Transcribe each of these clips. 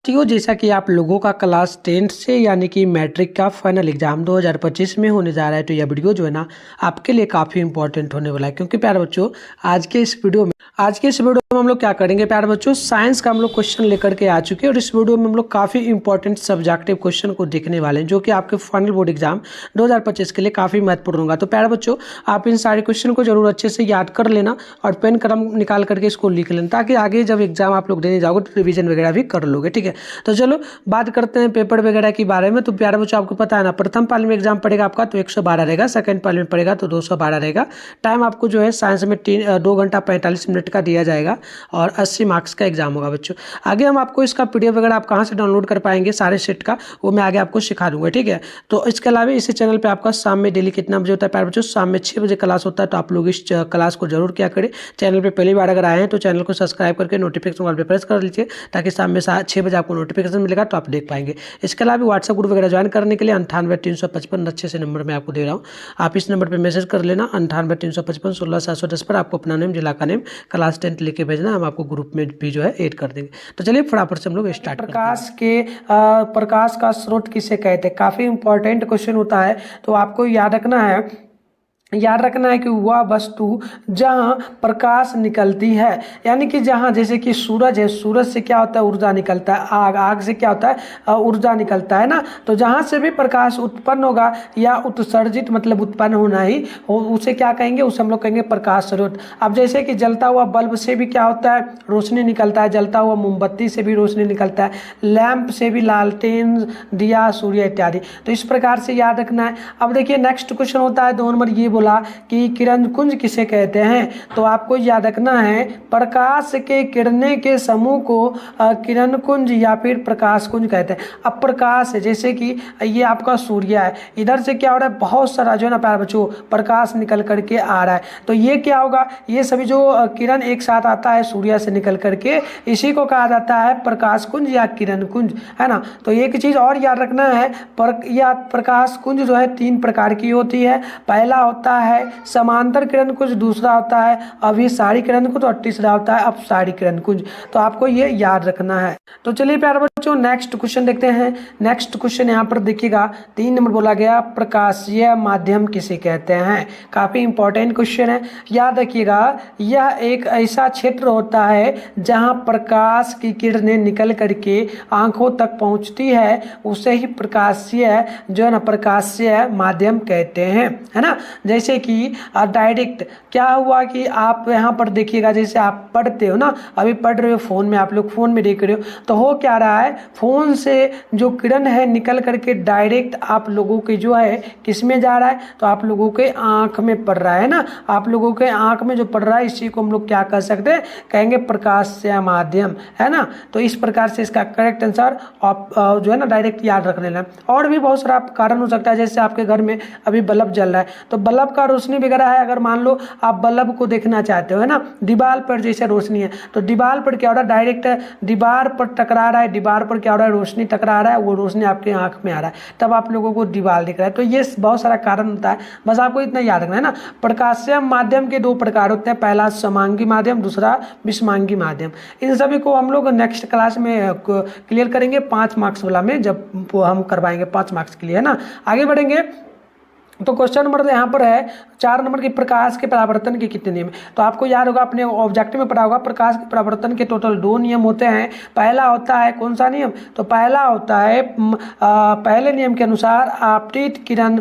साथियों, जैसा कि आप लोगों का क्लास 10th से यानी कि मैट्रिक का फाइनल एग्जाम 2025 में होने जा रहा है, तो यह वीडियो जो है ना आपके लिए काफ़ी इंपॉर्टेंट होने वाला है। क्योंकि प्यारे बच्चों, आज के इस वीडियो में हम लोग क्या करेंगे प्यारे बच्चों, साइंस का हम लोग क्वेश्चन लेकर के आ चुके हैं और इस वीडियो में हम लोग काफ़ी इंपॉर्टेंट सब्जेक्टिव क्वेश्चन को देखने वाले हैं, जो कि आपके फाइनल बोर्ड एग्जाम 2025 के लिए काफ़ी महत्वपूर्ण होगा। तो प्यारे बच्चों, आप इन सारे क्वेश्चन को जरूर अच्छे से याद कर लेना और पेन कलम निकाल करके इसको लिख लेना, ताकि आगे जब एग्जाम आप लोग देने जाओगे तो रिवीजन वगैरह भी कर लोगे। ठीक है, तो चलो बात करते हैं पेपर वगैरह के बारे में। तो प्यारे बच्चों, आपको पता है ना, प्रथम पाली में एग्जाम पड़ेगा आपका तो 112 रहेगा, सेकंड पाली में पड़ेगा तो 212 रहेगा। टाइम आपको जो है साइंस में 2 घंटा 45 मिनट का दिया जाएगा और 80 मार्क्स का एग्जाम होगा बच्चों। आगे हम आपको इसका PDF वगैरह आप कहाँ से डाउनलोड कर पाएंगे सारे सेट का, वो मैं आगे आपको सिखा दूंगा। ठीक है, तो इसके अलावा इसी चैनल पर आपका शाम में डेली कितना बजे होता है प्यारे बच्चों, शाम में 6 बजे क्लास होता है। तो आप लोग इस क्लास को जरूर क्या करें, चैनल पर पहली बार अगर आए हैं तो चैनल को सब्सक्राइब करके नोटिफिकेशन वाले पे प्रेस कर लीजिए, ताकि शाम में 6 बजे आपको नोटिफिकेशन मिलेगा तो आप देख पाएंगे। इसके अलावा व्हाट्सएप ग्रुप वगैरह ज्वाइन करने के लिए 98 355 अच्छे से नंबर मैं आपको दे रहा हूँ, आप इस नंबर पे मैसेज कर लेना 98 355 16 710 पर। आपको अपना नेम, जिला का नेम, क्लास 10th लिख के भेजना, हम आपको ग्रुप में भी जो है ऐड कर देंगे। तो चलिए फटाफट से हम लोग स्टार्ट करते हैं। प्रकाश का स्रोत किसे कहते हैं, काफ़ी इंपॉर्टेंट क्वेश्चन होता है, तो आपको याद रखना है कि वह वस्तु जहाँ प्रकाश निकलती है, यानी कि जहाँ, जैसे कि सूरज है, सूरज से क्या होता है, ऊर्जा निकलता है। आग से क्या होता है, ऊर्जा निकलता है ना। तो जहाँ से भी प्रकाश उत्पन्न होगा या उत्सर्जित, मतलब उत्पन्न होना ही हो, उसे क्या कहेंगे, उसे हम लोग कहेंगे प्रकाश स्रोत। अब जैसे कि जलता हुआ बल्ब से भी क्या होता है, रोशनी निकलता है, जलता हुआ मोमबत्ती से भी रोशनी निकलता है, लैंप से भी, लालटेन, दिया, सूर्य इत्यादि। तो इस प्रकार से याद रखना है। अब देखिए नेक्स्ट क्वेश्चन होता है 2 नंबर, ये बोला कि किरण कुंज किसे कहते हैं। तो आपको याद रखना है, प्रकाश के किरणें के समूह को किरण कुंज या फिर प्रकाश कुंज कहते हैं। अब प्रकाश है, जैसे कि ये आपका सूर्य है, इधर से क्या हो रहा है, बहुत सारा जो है ना प्यारे बच्चों प्रकाश निकल करके आ रहा है। तो ये क्या होगा, ये सभी जो किरण एक साथ आता है सूर्य से निकल करके, इसी को कहा जाता है प्रकाश कुंज या किरण कुंज, है ना। तो एक चीज और याद रखना है, प्रकाश कुंज जो है 3 प्रकार की होती है। पहला होता है समांतर किरण कुंज, दूसरा होता है अभिसारी किरण कुंज और तीसरा होता है अपसारी किरण कुंज। तो आपको ये याद रखना है। तो चलिए प्यारे बच्चों नेक्स्ट क्वेश्चन देखते हैं। नेक्स्ट क्वेश्चन यहाँ पर देखिएगा 3 नंबर बोला गया, प्रकाशीय माध्यम किसे कहते हैं। काफी इंपॉर्टेंट क्वेश्चन है, याद रखिएगा। यह एक ऐसा क्षेत्र होता है जहाँ प्रकाश की किरणें निकल करके आंखों तक पहुंचती है, उसे ही प्रकाशीय जो है ना प्रकाशीय माध्यम कहते हैं, है ना। जैसे कि डायरेक्ट क्या हुआ कि आप यहाँ पर देखिएगा, जैसे आप पढ़ते हो ना, अभी पढ़ रहे हो फोन में, आप लोग फोन में देख रहे हो, तो हो क्या रहा है, फोन से जो किरण है निकल करके डायरेक्ट आप लोगों के जो है किस में जा रहा है, तो आप लोगों के आंख में पड़ रहा है ना। आप लोगों के आंख में जो पड़ रहा है, इसी को हम लोग क्या कर सकते हैं, कहेंगे प्रकाशीय माध्यम, है ना। तो इस प्रकार से इसका करेक्ट आंसर आप जो है ना डायरेक्ट याद रख लेना। और भी बहुत सारा कारण हो सकता है, जैसे आपके घर में अभी बल्ब जल रहा है, तो बल्ब का रोशनी वगैरह है, अगर मान लो आप बल्ब को देखना चाहते हो, है ना, दीवार पर जैसे रोशनी है, तो दीवार पर क्या हो रहा है, डायरेक्ट दीवार पर टकरा रहा है, दीवार पर क्या हो रहा है, रोशनी टकरा रहा है, वो रोशनी आपके आंख में आ रहा है, तब आप लोगों को दीवार दिख रहा है। तो ये बहुत सारा कारण होता है, बस आपको इतना याद रखना है ना। प्रकाशीय माध्यम के 2 प्रकार होते हैं, पहला समांगी माध्यम, दूसरा विषमांगी माध्यम। इन सभी को हम लोग नेक्स्ट क्लास में क्लियर करेंगे 5 मार्क्स वाला में, जब हम करवाएंगे 5 मार्क्स के लिए, है ना। आगे बढ़ेंगे तो क्वेश्चन नंबर यहाँ पर है 4 नंबर की, प्रकाश के परावर्तन के कितने नियम। तो आपको याद होगा, अपने ऑब्जेक्टिव में पढ़ा होगा, प्रकाश के परावर्तन के टोटल 2 नियम होते हैं। पहला होता है कौन सा नियम, तो पहला होता है पहले नियम के अनुसार आपतित किरण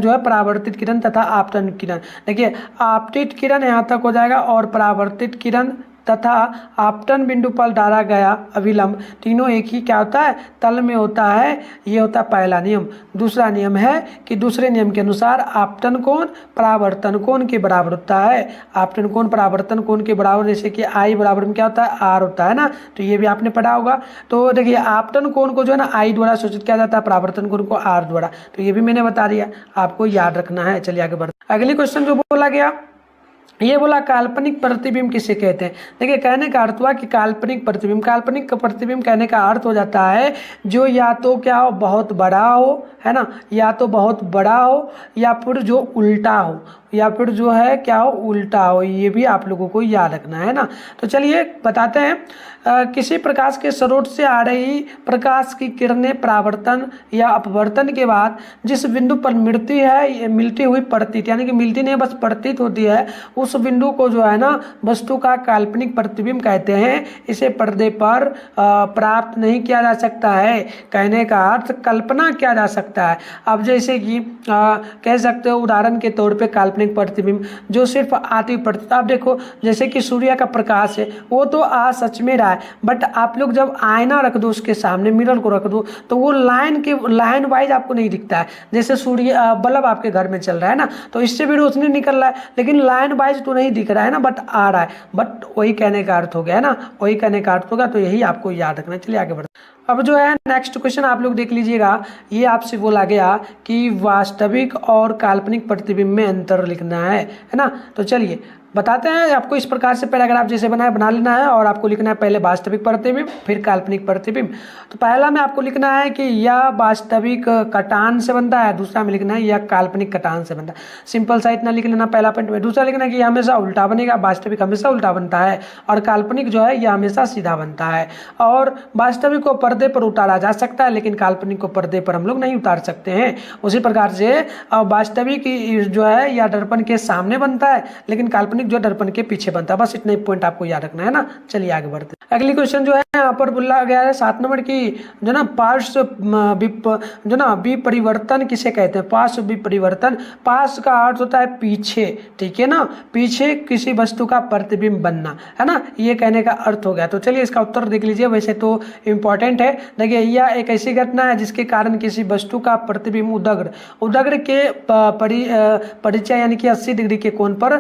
जो है परावर्तित किरण तथा आपतन किरण। देखिए आपतित किरण यहाँ तक हो जाएगा और परावर्तित किरण तथा आपतन बिंदु पर डाला गया अविलंब, तीनों एक ही क्या होता है, तल में होता है। ये होता है पहला नियम। दूसरा नियम है कि दूसरे नियम के अनुसार आपतन कोण परावर्तन कोण के बराबर होता है। आपतन कोण परावर्तन कोण के बराबर, जैसे कि आई बराबर में क्या होता है, आर होता है ना। तो ये भी आपने पढ़ा होगा। तो देखिए आपतन कोण को जो है ना आई द्वारा सूचित किया जाता है, परावर्तन कोण को आर द्वारा। तो ये भी मैंने बता दिया, आपको याद रखना है। चलिए आगे बढ़ते। अगली क्वेश्चन जो बोला गया, ये बोला काल्पनिक प्रतिबिंब किसे कहते हैं। देखिए कहने का अर्थ हुआ कि काल्पनिक प्रतिबिंब कहने का अर्थ हो जाता है जो या तो क्या हो, बहुत बड़ा हो, है ना, या तो बहुत बड़ा हो, या फिर जो उल्टा हो, या फिर जो है क्या हो, उल्टा हो, ये भी आप लोगों को याद रखना है ना। तो चलिए बताते हैं। किसी प्रकाश के स्रोत से आ रही प्रकाश की किरणें परावर्तन या अपवर्तन के बाद जिस बिंदु पर मिलती हुई प्रतीत, यानी कि मिलती नहीं बस प्रतीत होती है, उस बिंदु को जो है ना वस्तु का काल्पनिक प्रतिबिंब कहते हैं। इसे पर्दे पर प्राप्त नहीं किया जा सकता है। कहने का अर्थ कल्पना किया जा सकता है। अब जैसे कि कह सकते हो उदाहरण के तौर पे काल्पनिक प्रतिबिंब जो सिर्फ आती प्रतीत, आप देखो जैसे कि सूर्य का प्रकाश है वो तो आ सच में रहा है, बट आप लोग जब आईना रख दो उसके सामने, मिरर को रख दो, तो वो लाइन वाइज आपको नहीं दिखता है। जैसे सूर्य बल्ब आपके घर में चल रहा है ना, तो इससे भी रोशनी निकल रहा है, लेकिन लाइन वाइज तो नहीं दिख रहा है ना, बट आ रहा है। बट वही कहने का अर्थ हो गया है ना, वही कहने का अर्थ होगा। तो यही आपको याद रखना है। चलिए आगे बढ़ते हैं। अब जो है नेक्स्ट क्वेश्चन आप लोग देख लीजिएगा। ये आपसे बोला गया कि वास्तविक और काल्पनिक प्रतिबिंब में अंतर लिखना है ना। तो चलिए बताते हैं आपको। इस प्रकार से पैराग्राफ जैसे बना लेना है और आपको लिखना है पहले वास्तविक प्रतिबिंब फिर काल्पनिक प्रतिबिंब। तो पहला में आपको लिखना है कि यह वास्तविक कटान से बनता है, दूसरा में लिखना है यह काल्पनिक कटान से बनता है। सिंपल सा इतना लिख लेना पहला पॉइंट में। दूसरा लिखना है कि यह हमेशा उल्टा बनेगा, वास्तविक हमेशा उल्टा बनता है और काल्पनिक जो है यह हमेशा सीधा बनता है। और वास्तविक को पर्दे पर उतारा जा सकता है लेकिन काल्पनिक को पर्दे पर हम लोग नहीं उतार सकते हैं। उसी प्रकार से वास्तविक जो है या दर्पण के सामने बनता है लेकिन काल्पनिक जो दर्पण के पीछे बनता है। बस इतना ही पॉइंट आपको याद रखना है ना। चलिए आगे बढ़ते हैं। अगली क्वेश्चन जो है यहाँ पर बोला गया है 7 नंबर की, जो ना विपरिवर्तन किसे कहते हैं? पार्श्व विपरिवर्तन। पार्श्व का अर्थ होता है पीछे, ठीक है ना, पीछे किसी वस्तु का प्रतिबिंब बनना, है ना, ये कहने का अर्थ हो गया। तो चलिए इसका उत्तर देख लीजिए। वैसे तो इंपॉर्टेंट है। देखिए यह एक ऐसी घटना है जिसके कारण किसी वस्तु का प्रतिबिंब उदग्र के परिचय यानी कि 80 डिग्री के कोण पर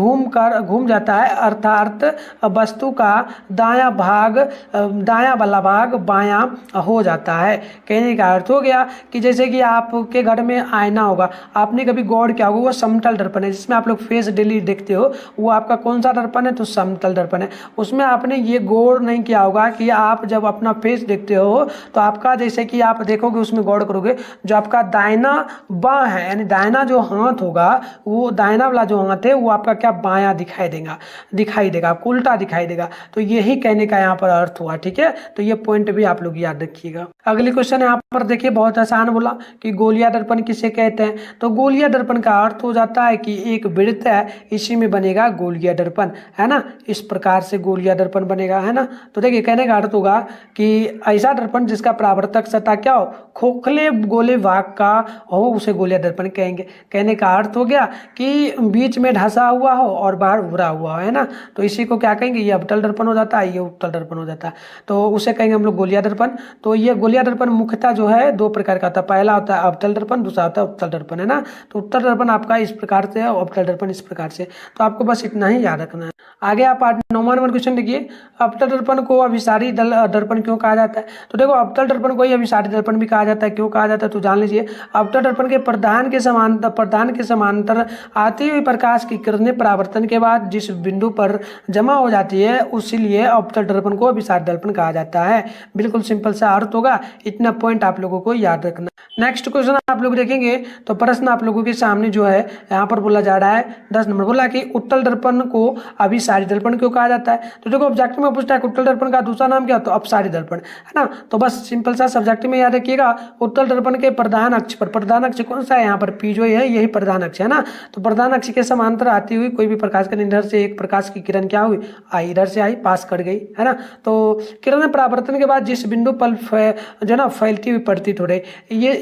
घूम जाता है, अर्थात वस्तु का दायां वाला भाग बायां हो जाता है। कहने का अर्थ हो गया कि जैसे कि आपके घर में आईना होगा, आपने कभी गौर किया होगा, वो समतल दर्पण है जिसमें आप लोग फेस डेली देखते हो, वो आपका कौन सा दर्पण है? तो समतल दर्पण है। उसमें आपने ये गौर नहीं किया होगा कि आप जब अपना फेस देखते हो तो आपका, जैसे कि आप देखोगे उसमें गौर करोगे, जो आपका दाहिना बाँ है यानी दाहिना जो हाथ होगा, वो दाहिना वाला जो हाथ है वो आपका क्या बायां दिखाई देगा, आपको उल्टा दिखाई देगा। तो यही कहने का यहाँ पर अर्थ हुआ, ठीक है। तो ये पॉइंट भी आप लोग याद रखिएगा। अगली क्वेश्चन यहाँ पर देखिए, बहुत आसान बोला कि गोलिया दर्पण किसे कहते हैं? तो गोलिया दर्पण का अर्थ हो जाता है कि एक वृत्त है, इसी में बनेगा गोलिया दर्पण, है ना। इस प्रकार से गोलिया दर्पण बनेगा, है ना। तो देखिए कहने का अर्थ होगा कि ऐसा दर्पण जिसका परावर्तक सतह क्या हो, खोखले गोले भाग का हो, उसे गोलिया दर्पण कहेंगे। कहने का अर्थ हो गया कि बीच में ढसा हुआ हो और बाहर उभरा हुआ है ना, तो इसी को क्या कहेंगे? ये अवतल दर्पण हो जाता है, ये उत्तल दर्पण हो जाता है, तो उसे कहेंगे हम लोग गोलिया दर्पण। तो ये गोलिया दर्पण मुख्यतः जो है 2 प्रकार का होता है। पहला होता है अवतल दर्पण, दूसरा होता है उत्तल दर्पण, है ना। तो उत्तल दर्पण आपका इस प्रकार से है, अवतल दर्पण इस प्रकार से। तो आपको बस इतना ही याद रखना है। आगे आप 9वां नंबर क्वेश्चन देखिए, अवतल दर्पण को अभिसारी दर्पण क्यों कहा जाता है? तो देखो अवतल दर्पण को ही अभिसारी दर्पण भी कहा जाता है। क्यों कहा जाता है तो जान लीजिए। अवतल दर्पण के प्रधान के समांतर आती हुई प्रकाश की किरणें परावर्तन के बाद जिस बिंदु पर जमा हो जाती है उसीलिए अवतल दर्पण को अभिसारी दर्पण कहा जाता है। बिल्कुल सिंपल सा अर्थ होगा, इतना पॉइंट आप लोगों को याद रखना। नेक्स्ट क्वेश्चन आप लोग देखेंगे तो प्रश्न आप लोगों के सामने जो है यहाँ पर बोला जा रहा है 10 नंबर, बोला कि उत्तल दर्पण को अभिसारी दर्पण क्यों कहा जाता है? तो देखो ऑब्जेक्टिव में पूछता है उत्तल दर्पण का दूसरा नाम क्या? तो अपसारी दर्पण, है ना। तो बस सिंपल सा सब्जेक्टिव में याद रखिएगा। उत्तल दर्पण के प्रधान अक्ष पर, प्रधान अक्ष कौन सा है? यहाँ पर पी जो है यही प्रधान अक्ष है ना। तो प्रधान अक्ष के समांतर आती हुई कोई भी प्रकाश का इधर से एक प्रकाश की किरण क्या हुई, आई, इधर से आई, पास कर गई, है ना। तो किरण परावर्तन के बाद जिस बिंदु पर जो ना फैलती हुई प्रतीत हो रही,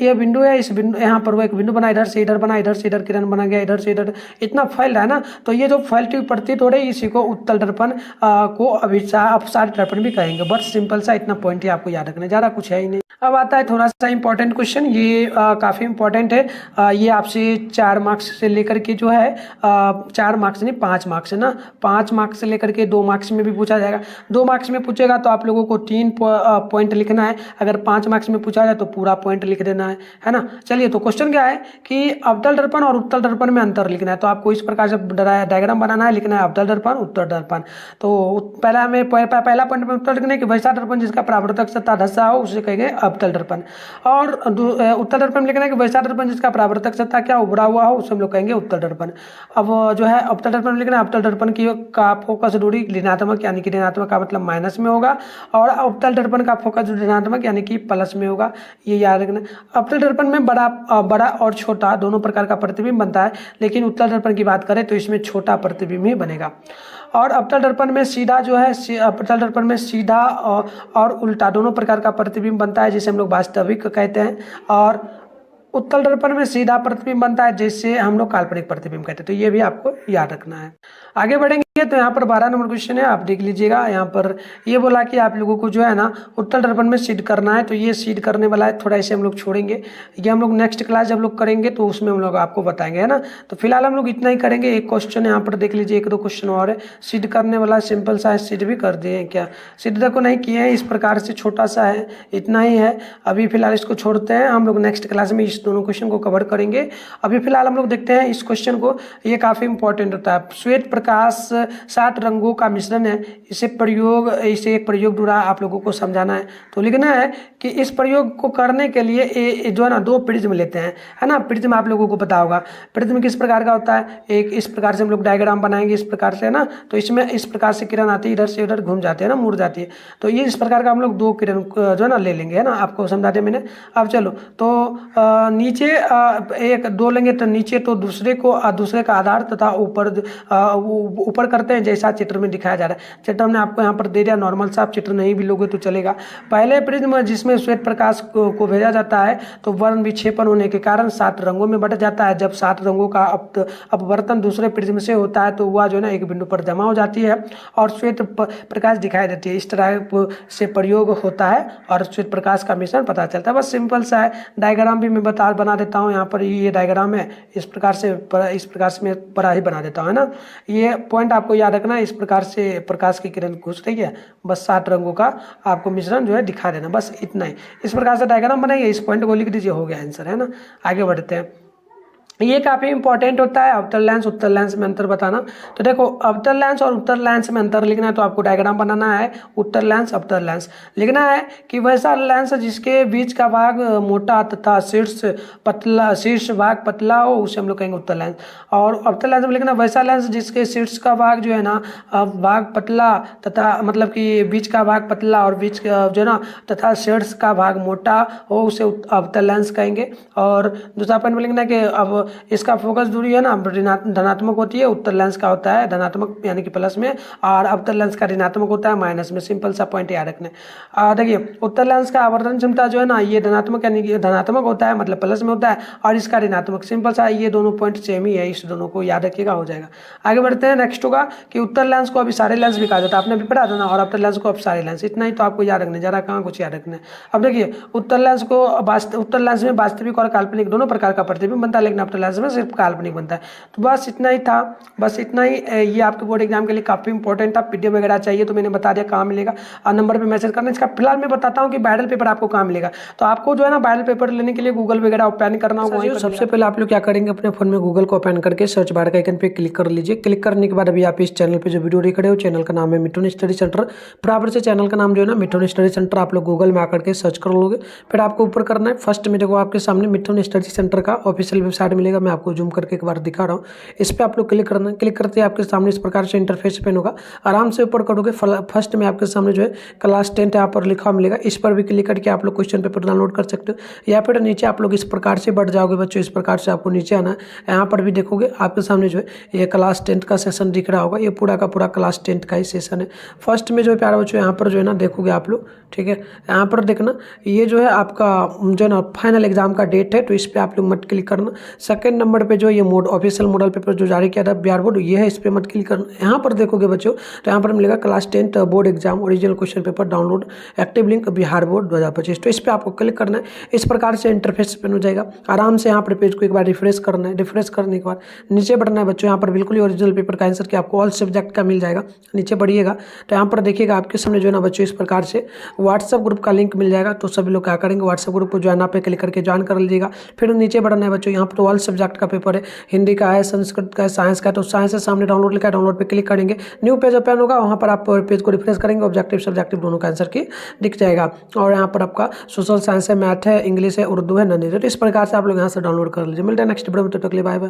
ये बिंदु है, इस बिंदु यहाँ पर वो एक बिंदु बना, इधर से इधर बना, इधर से इधर किरण बना गया, इधर से इधर, इतना फैल रहा है ना। तो ये जो फैलती हुई प्रतीत हो रही इसी को उत्तल दर्पण को अपसारी दर्पण भी कहेंगे। बस सिंपल सा इतना पॉइंट ही आपको याद रखना है, ज़्यादा कुछ है ही नहीं। अब आता है थोड़ा सा इंपॉर्टेंट क्वेश्चन, ये काफ़ी इंपॉर्टेंट है। ये आपसे 4 मार्क्स से लेकर के जो है 4 मार्क्स नहीं 5 मार्क्स है ना, 5 मार्क्स से लेकर के 2 मार्क्स में भी पूछा जाएगा। 2 मार्क्स में पूछेगा तो आप लोगों को 3 पॉइंट लिखना है, अगर 5 मार्क्स में पूछा जाए तो पूरा पॉइंट लिख देना है ना। चलिए तो क्वेश्चन क्या है कि अवतल दर्पण और उत्तल दर्पण में अंतर लिखना है। तो आपको इस प्रकार से डायग्राम बनाना है, लिखना है अवतल दर्पण उत्तल दर्पण। तो पहला पॉइंट में उत्तर लिखना है कि वैसा दर्पण जिसका परावर्तक सतह धसा हो उसे कहेंगे अवतल दर्पण। और उत्तल दर्पण में लिखना है कि वैसा दर्पण जिसका परावर्तक सतह क्या उभरा हुआ हो उसे हम लोग कहेंगे उत्तल दर्पण। अब जो है अवतल दर्पण में लिखना है अवतल दर्पण की का फोकस दूरी ऋणात्मक यानी कि ऋणात्मक का मतलब माइनस में होगा, और अवतल दर्पण का फोकस दूरी ऋणात्मक यानी कि प्लस में होगा, ये याद रखना। अवतल दर्पण में बड़ा और छोटा दोनों प्रकार का प्रतिबिंब बनता है, लेकिन उत्तल दर्पण की बात करें तो इसमें छोटा प्रतिबिंब ही बनेगा। और अवतल दर्पण में सीधा जो है अवतल दर्पण में सीधा और उल्टा दोनों प्रकार का प्रतिबिंब बनता है, जिसे हम लोग वास्तविक कहते हैं। और उत्तल दर्पण में सीधा प्रतिबिंब बनता है, जिससे हम लोग काल्पनिक प्रतिबिंब कहते हैं। तो ये भी आपको याद रखना है। आगे बढ़ेंगे तो यहाँ पर 12 नंबर क्वेश्चन है, आप देख लीजिएगा। यहाँ पर ये बोला कि आप लोगों को जो है ना उत्तल दर्पण में सीड करना है, तो ये सीड करने वाला है, थोड़ा इसे हम लोग छोड़ेंगे। ये हम लोग नेक्स्ट क्लास जब लोग करेंगे तो उसमें हम लोग आपको बताएंगे, है ना। तो फिलहाल हम लोग इतना ही करेंगे। एक क्वेश्चन यहाँ पर देख लीजिए, 1-2 क्वेश्चन और है सीड करने वाला, सिंपल सा है। सीड भी कर दिए क्या? सीड देखो नहीं किए हैं, इस प्रकार से छोटा सा है, इतना ही है। अभी फिलहाल इसको छोड़ते हैं, हम लोग नेक्स्ट क्लास में इस दोनों क्वेश्चन को कवर करेंगे। अभी फिलहाल हम लोग देखते हैं इस क्वेश्चन को, ये काफ़ी इंपॉर्टेंट होता है। श्वेत प्रकाश 7 रंगों का मिश्रण है, इसे एक प्रयोग द्वारा आप लोगों को समझाना है। तो लिखना है कि इस प्रयोग को करने के लिए जो है ना 2 प्रिज्म लेते हैं, है ना। प्रिज्म आप लोगों को पता होगा, प्रिज्म किस प्रकार का होता है। एक इस प्रकार से हम लोग डायग्राम बनाएंगे, इस प्रकार से, है ना। तो इसमें इस प्रकार से किरण आती है, इधर से उधर घूम जाती है ना, मुड़ जाती है। तो ये इस प्रकार का हम लोग 2 किरण जो है ना ले लेंगे, है ना। आपको समझा दिया मैंने। अब चलो तो नीचे 1-2 लेंगे, तो नीचे तो दूसरे का आधार तथा ऊपर करते हैं, जैसा चित्र में दिखाया जा रहा है। चित्र हमने आपको यहाँ पर दे दिया, नॉर्मल सा। आप चित्र नहीं भी लोगे तो चलेगा। पहले प्रिज्म जिसमें श्वेत प्रकाश को भेजा जाता है, तो वर्ण विक्षेपण होने के कारण 7 रंगों में बट जाता है। जब 7 रंगों का अपवर्तन दूसरे प्रिज्म से होता है, तो वह जो है ना एक बिंदु पर जमा हो जाती है और श्वेत प्रकाश दिखाई देती है। इस तरह से प्रयोग होता है और श्वेत प्रकाश का मिश्रण पता चलता है। बस सिंपल सा है। डायग्राम भी मैं बना देता हूँ। यहाँ पर ये डायग्राम है, इस प्रकार से मैं बड़ा ही बना देता हूँ, है ना। ये पॉइंट आपको याद रखना है। इस प्रकार से प्रकाश की किरण घुस रही है, बस 7 रंगों का आपको मिश्रण जो है दिखा देना, बस इतना ही। इस प्रकार से डायग्राम बनाइए, इस पॉइंट को लिख दीजिए, हो गया आंसर, है ना। आगे बढ़ते हैं। ये काफ़ी इंपॉर्टेंट होता है, अवतल लेंस उत्तल लेंस में अंतर बताना। तो देखो अवतल लेंस और उत्तल लेंस में अंतर लिखना है, तो आपको डायग्राम बनाना है। उत्तल लेंस अवतल लेंस लिखना है कि वैसा लेंस जिसके बीच का भाग मोटा तथा शीर्ष भाग पतला हो, उसे हम लोग कहेंगे उत्तल लेंस। और अवतल लेंस में लिखना वैसा लेंस जिसके शीर्ष का भाग जो है ना भाग पतला तथा मतलब कि बीच का भाग पतला और बीच जो है ना तथा शीर्ष का भाग मोटा हो, उसे अवतल लेंस कहेंगे। और दूसरा पॉइंट में लिखना है कि अब इसका फोकस दूरी है ना धनात्मक होती है, उत्तल लेंस का होता है धनात्मक यानी कि प्लस में, और अवतल लेंस का ऋणात्मक होता है माइनस में। सिंपल सा पॉइंट याद रखना है। देखिए उत्तल लेंस का आवर्धन क्षमता जो है ना ये धनात्मक यानी कि धनात्मक होता है, मतलब प्लस में होता है, और इसका ऋणात्मक। सिंपल सा, ये दोनों पॉइंट सेम ही है, इस दोनों को याद रखिएगा, हो जाएगा। आगे बढ़ते हैं। नेक्स्ट होगा कि उत्तल लेंस को अभी सारे लेंस भी कहा जाता है, आपने भी पढ़ा था ना, और अवतल लेंस को अब सारे लेंस। इतना ही तो आपको याद रखना है, जरा कहाँ कुछ याद रखना है। अब देखिए उत्तल लेंस में वास्तविक और काल्पनिक दोनों प्रकार का प्रतिबिंब बनता है, लेकिन अवतल लेंस में सिर्फ काल्पनिक बनता है। तो बस इतना ही था, बस इतना ही। ये आपके बोर्ड एग्जाम के लिए काफी इंपॉर्टेंट था। पीडीएफ वगैरह चाहिए तो मैंने बता दिया कहाँ मिलेगा, और नंबर पे मैसेज करना। इसका फिलहाल मैं बताता हूँ कि बाइडल पेपर आपको कहाँ मिलेगा। तो आपको जो है ना बाइडल पेपर लेने के लिए गूगल वगैरह ओपन करना होगा। सबसे पहले आप लोग क्या करेंगे, अपने फोन में गूगल को ओपन करके सर्च बार का आइकन पे क्लिक कर लीजिए। क्लिक करने के बाद अभी आप इस चैनल पे जो वीडियो देख रहे हो, चैनल का नाम है मिठुन स्टडी सेंटर। बराबर से चैनल का नाम जो है ना मिठुन स्टडी सेंटर, आप लोग गूगल में आकर के सर्च कर लोगे। फिर आपको ऊपर करना है, फर्स्ट में देखो आपके सामने मिठुन स्टडी सेंटर का ऑफिशियल वेबसाइट मिलेगा। मैं आपको जूम करके एक बार दिखा रहा हूँ। इस पर आप लोग क्लिक करना है। क्लिक करते ही आपके सामने इस प्रकार से इंटरफेस ओपन होगा। आराम से ऊपर करोगे, फर्स्ट में आपके सामने जो है क्लास 10 यहाँ पर लिखा मिलेगा। इस पर भी क्लिक करके आप लोग क्वेश्चन पेपर डाउनलोड कर सकते हो। या फिर नीचे आप लोग इस प्रकार से बढ़ जाओगे बच्चों, इस प्रकार से आपको नीचे आना है। यहाँ पर भी देखोगे आपके सामने जो है ये क्लास 10 का सेशन दिख रहा होगा। ये पूरा का पूरा क्लास 10 का ही सेशन है। फर्स्ट में जो है प्यारे बच्चों यहाँ पर जो है ना देखोगे आप लोग, ठीक है। यहाँ पर देखना ये जो है आपका जो है ना फाइनल एग्जाम का डेट है, तो इस पर आप लोग मत क्लिक करना। सेकंड नंबर पे जो ये ऑफिशियल मॉडल पेपर जो जारी किया था बिहार बोर्ड, ये है, इस पर मत क्लिक करना। यहाँ पर देखोगे बच्चों तो यहाँ पर मिलेगा class 10 board exam original question paper download active link Bihar board 2025। तो इस पर आपको क्लिक करना है। इस प्रकार से इंटरफेस ओपन हो जाएगा। आराम से यहाँ पर पेज को एक बार रिफ्रेश करना है। रिफ्रेश करने के बाद नीचे बढ़ना है बच्चों। यहाँ पर बिल्कुल ही ओरिजिनल पेपर का आंसर कि आपको ऑल सब्जेक्ट का मिल जाएगा। नीचे बढ़िएगा तो यहाँ पर देखिएगा आपके सामने जो है ना बच्चों इस प्रकार से व्हाट्सएप ग्रुप का लिंक मिल जाएगा। तो सभी लोग क्या करेंगे, व्हाट्सएप ग्रुप को ज्वाइन पे क्लिक करके ज्वाइन कर लीजिएगा। फिर नीचे बढ़ना है बच्चों, यहाँ पर ऑल सब्जेक्ट का पेपर है, हिंदी का है, संस्कृत का है, साइंस का है। तो साइंस से सामने डाउनलोड लिखा है, डाउनलोड पे क्लिक करेंगे, न्यू पेज ओपन होगा, वहाँ पर आप पेज को रिफ्रेश करेंगे, ऑब्जेक्टिव सब्जेक्टिव दोनों का आंसर की दिख जाएगा। और यहाँ पर आपका सोशल साइंस है, मैथ है, इंग्लिश है, उर्दू है, नॉन। तो इस प्रकार से आप लोग यहाँ से डाउनलोड कर लीजिए। मिलते हैं नेक्स्ट वीडियो में, तब तक के लिए बाय बाय।